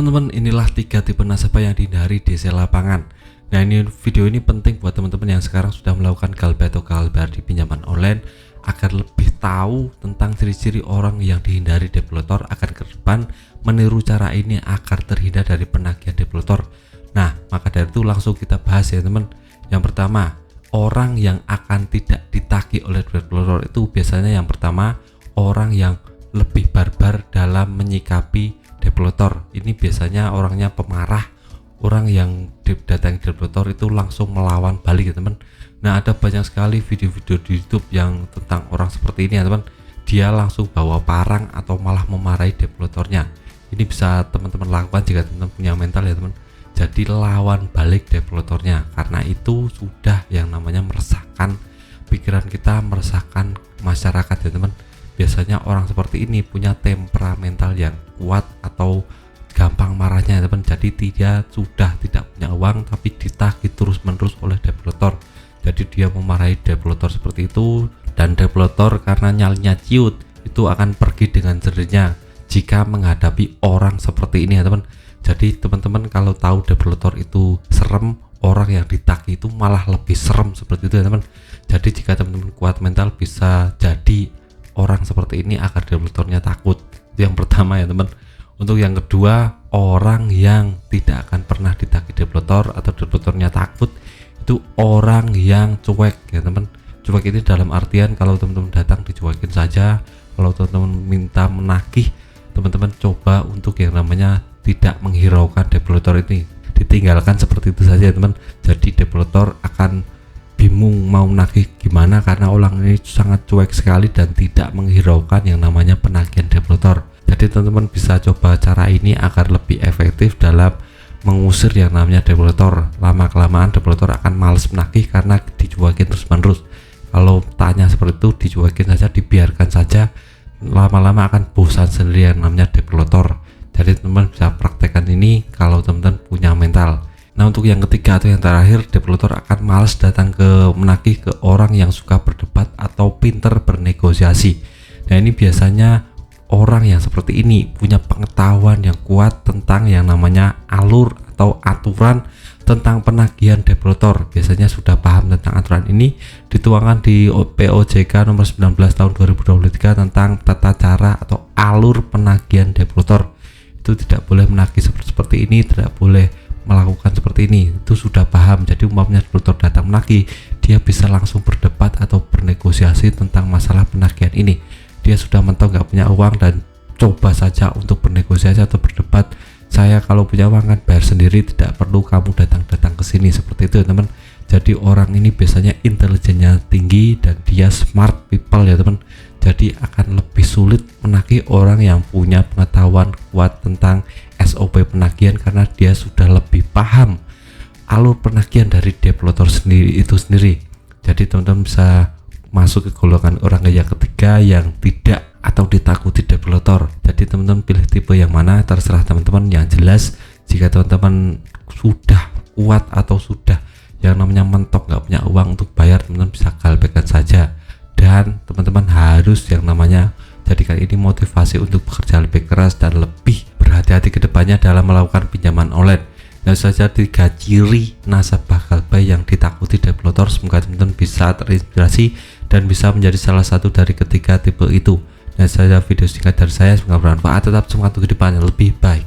teman-teman, inilah 3 tipe nasabah yang dihindari DC lapangan. Nah, video ini penting buat teman-teman yang sekarang sudah melakukan galbay atau galbar di pinjaman online agar lebih tahu tentang ciri-ciri orang yang dihindari developer agar ke depan meniru cara ini agar terhindar dari penagihan developer. Nah, maka dari itu langsung kita bahas ya teman. Yang pertama, orang yang akan tidak ditagih oleh developer itu biasanya yang pertama orang yang lebih barbar dalam menyikapi developer. Ini biasanya orangnya pemarah, orang yang datang developer itu langsung melawan balik ya teman. Nah, ada banyak sekali video-video di YouTube yang tentang orang seperti ini ya teman. Dia langsung bawa parang atau malah memarahi developernya. Ini bisa teman-teman lakukan jika teman-teman punya mental ya teman. Jadi lawan balik developernya, karena itu sudah yang namanya meresahkan pikiran kita, meresahkan masyarakat ya teman. Biasanya orang seperti ini punya temperamental yang kuat atau gampang marahnya ya teman. Jadi dia sudah tidak punya uang tapi ditagih terus-menerus oleh developer. Jadi dia memarahi developer seperti itu, dan developer karena nyalinya ciut itu akan pergi dengan sendirinya jika menghadapi orang seperti ini ya teman. Jadi teman-teman kalau tahu developer itu serem, orang yang ditagih itu malah lebih serem seperti itu ya teman. Jadi jika teman-teman kuat mental bisa jadi orang seperti ini agar developernya takut. Itu yang pertama ya teman. Untuk yang kedua, orang yang tidak akan pernah ditagih developer atau developernya takut itu orang yang cuek ya teman. Cuek ini dalam artian kalau teman-teman datang dicuekin saja. Kalau teman-teman minta menagih, teman-teman coba untuk yang namanya tidak menghiraukan developer ini, ditinggalkan seperti itu saja teman. Jadi developer akan bingung mau menagih gimana karena orang ini sangat cuek sekali dan tidak menghiraukan yang namanya penagihan developer. Jadi teman-teman bisa coba cara ini agar lebih efektif dalam mengusir yang namanya developer. Lama kelamaan developer akan males menagih karena dicuekin terus menerus. Kalau tanya seperti itu dicuekin saja, dibiarkan saja, lama-lama akan bosan sendiri yang namanya developer. Jadi teman-teman bisa praktekkan ini kalau teman-teman punya mental. Nah, untuk yang ketiga atau yang terakhir, developer akan males datang ke menagih ke orang yang suka berdebat atau pinter bernegosiasi. Nah, ini biasanya orang yang seperti ini punya pengetahuan yang kuat tentang yang namanya alur atau aturan tentang penagihan developer. Biasanya sudah paham tentang aturan ini, dituangkan di POJK nomor 19 tahun 2023 tentang tata cara atau alur penagihan developer. Itu tidak boleh menagih seperti ini, tidak boleh melakukan seperti ini, itu sudah paham. Jadi umpamanya developer datang menagih, dia bisa langsung berdebat atau bernegosiasi tentang masalah penagihan ini. Dia sudah mentok nggak punya uang dan coba saja untuk bernegosiasi atau berdebat. Saya kalau punya uang kan bayar sendiri, tidak perlu kamu datang ke sini, seperti itu teman. Jadi orang ini biasanya intelijennya tinggi dan dia smart people ya teman. Jadi akan lebih sulit menagih orang yang punya pengetahuan kuat tentang SOP penagihan karena dia sudah lebih paham alur penagihan dari developer sendiri itu sendiri. Jadi teman-teman bisa masuk ke golongan orang yang ketiga yang tidak atau ditakuti developer. Jadi teman-teman pilih tipe yang mana terserah teman-teman. Yang jelas jika teman-teman sudah kuat atau sudah yang namanya mentok nggak punya uang untuk bayar, teman-teman bisa galbaikan saja. Dan teman-teman harus yang namanya jadikan ini motivasi untuk bekerja lebih keras dan lebih berhati-hati ke depannya dalam melakukan pinjaman online. Dan saja 3 ciri nasabah galbay yang ditakuti developer. Semoga teman-teman bisa terinspirasi dan bisa menjadi salah satu dari ketiga tipe itu. Dan saja video singkat dari saya, semoga bermanfaat. Tetap semangat untuk ke depannya lebih baik.